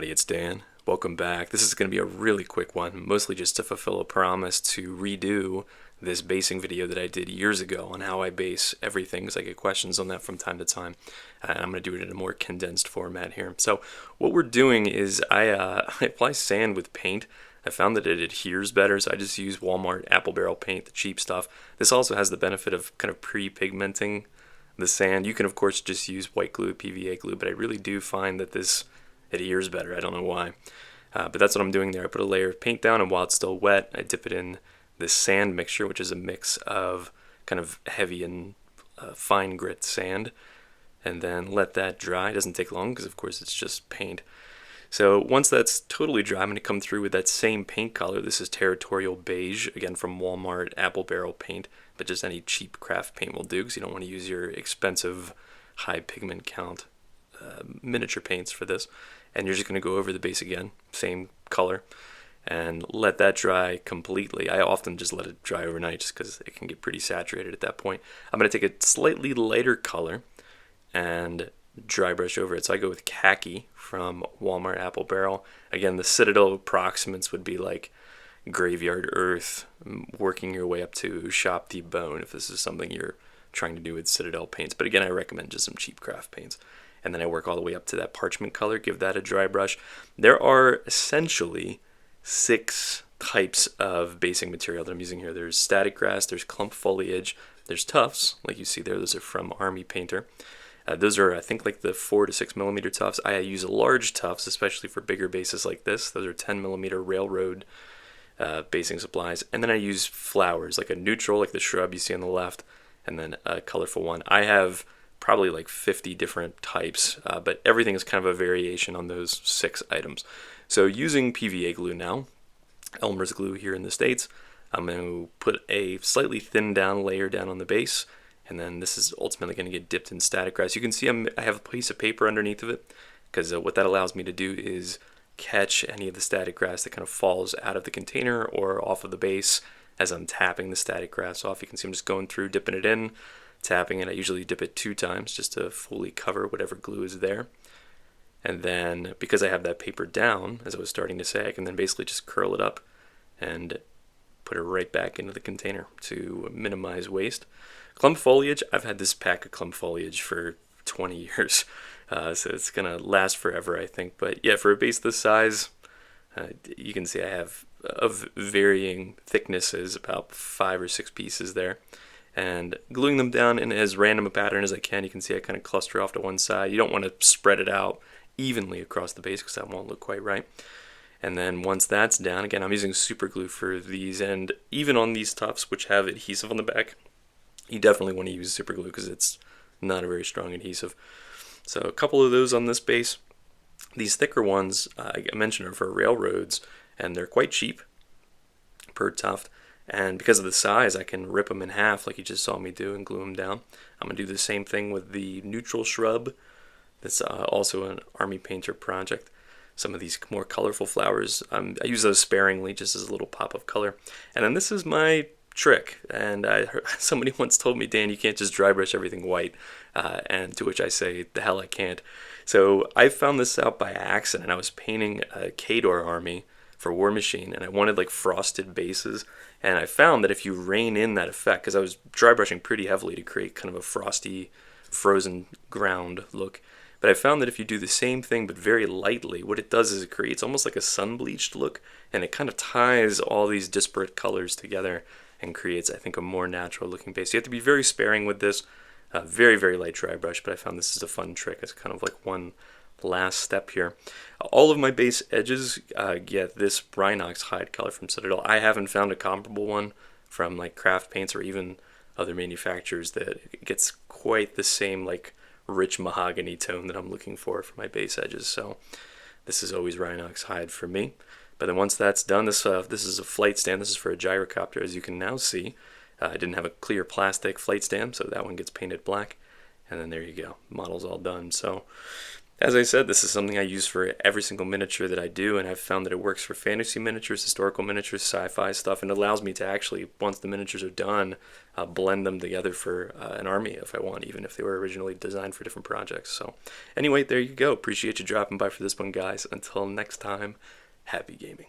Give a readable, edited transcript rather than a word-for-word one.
everybody, it's Dan. Welcome back. This is going to be a really quick one, mostly just to fulfill a promise to redo this basing video that I did years ago on how I base everything, because I get questions on that from time to time. And I'm going to do it in a more condensed format here. So what we're doing is I apply sand with paint. I found that it adheres better, so I just use Walmart apple barrel paint, the cheap stuff. This also has the benefit of kind of pre-pigmenting the sand. You can of course just use white glue, PVA glue, but I really do find that this adheres better. I don't know why, but that's what I'm doing there. I put a layer of paint down, and while it's still wet, I dip it in this sand mixture, which is a mix of kind of heavy and fine grit sand, and then let that dry. It doesn't take long because of course it's just paint. So once that's totally dry, I'm going to come through with that same paint color. This is Territorial Beige, again from Walmart apple barrel paint, but just any cheap craft paint will do because you don't want to use your expensive high pigment count miniature paints for this. And you're just going to go over the base again, same color, and let that dry completely. I often just let it dry overnight just because it can get pretty saturated at that point. I'm going to take a slightly lighter color and dry brush over it. So I go with Khaki from Walmart apple barrel. Again, the Citadel approximates would be like Graveyard Earth, working your way up to Shop the Bone if this is something you're trying to do with Citadel paints. But again, I recommend just some cheap craft paints. And then I work all the way up to that parchment color, give that a dry brush. There are essentially 6 types of basing material that I'm using here. There's static grass, there's clump foliage, there's tufts, like you see there. Those are from Army Painter. Those are, I think, like the 4 to 6 millimeter tufts. I use large tufts, especially for bigger bases like this. Those are 10 millimeter railroad basing supplies. And then I use flowers, like a neutral, like the shrub you see on the left, and then a colorful one. I have probably like 50 different types, but everything is kind of a variation on those 6 items. So using PVA glue now, Elmer's glue here in the States, I'm going to put a slightly thinned down layer down on the base, and then this is ultimately going to get dipped in static grass. You can see I have a piece of paper underneath of it, because what that allows me to do is catch any of the static grass that kind of falls out of the container or off of the base as I'm tapping the static grass off. You can see I'm just going through, dipping it in, tapping it. I usually dip it 2 times just to fully cover whatever glue is there. And then because I have that paper down, as I was starting to say, I can then basically just curl it up and put it right back into the container to minimize waste. Clump foliage, I've had this pack of clump foliage for 20 years, so it's gonna last forever, I think. But yeah, for a base this size, you can see I have of varying thicknesses, about 5 or 6 pieces there, and gluing them down in as random a pattern as I can. You can see I kind of cluster off to one side. You don't want to spread it out evenly across the base because that won't look quite right. And then once that's down, again, I'm using super glue for these, and even on these tufts which have adhesive on the back, you definitely want to use super glue because it's not a very strong adhesive. So a couple of those on this base. These thicker ones I mentioned are for railroads, and they're quite cheap per tuft. And because of the size, I can rip them in half like you just saw me do and glue them down. I'm going to do the same thing with the neutral shrub. That's also an Army Painter project. Some of these more colorful flowers, I use those sparingly just as a little pop of color. And then this is my trick. And somebody once told me, Dan, you can't just dry brush everything white. And to which I say, the hell I can't. So I found this out by accident. I was painting a Khador army for War Machine, and I wanted like frosted bases, and I found that if you rein in that effect, because I was dry brushing pretty heavily to create kind of a frosty, frozen ground look, but I found that if you do the same thing but very lightly, what it does is it creates almost like a sun-bleached look, and it kind of ties all these disparate colors together and creates, I think, a more natural looking base. You have to be very sparing with this, very, very light dry brush, but I found this is a fun trick. It's kind of like one last step here. All of my base edges get this Rhinox hide color from Citadel. I haven't found a comparable one from like craft paints or even other manufacturers that gets quite the same like rich mahogany tone that I'm looking for my base edges. So this is always Rhinox hide for me. But then once that's done, this is a flight stand. This is for a gyrocopter, as you can now see. I didn't have a clear plastic flight stand, so that one gets painted black. And then there you go, model's all done. So As I said, this is something I use for every single miniature that I do, and I've found that it works for fantasy miniatures, historical miniatures, sci-fi stuff, and it allows me to actually, once the miniatures are done, blend them together for an army if I want, even if they were originally designed for different projects. So anyway, there you go. Appreciate you dropping by for this one, guys. Until next time, happy gaming.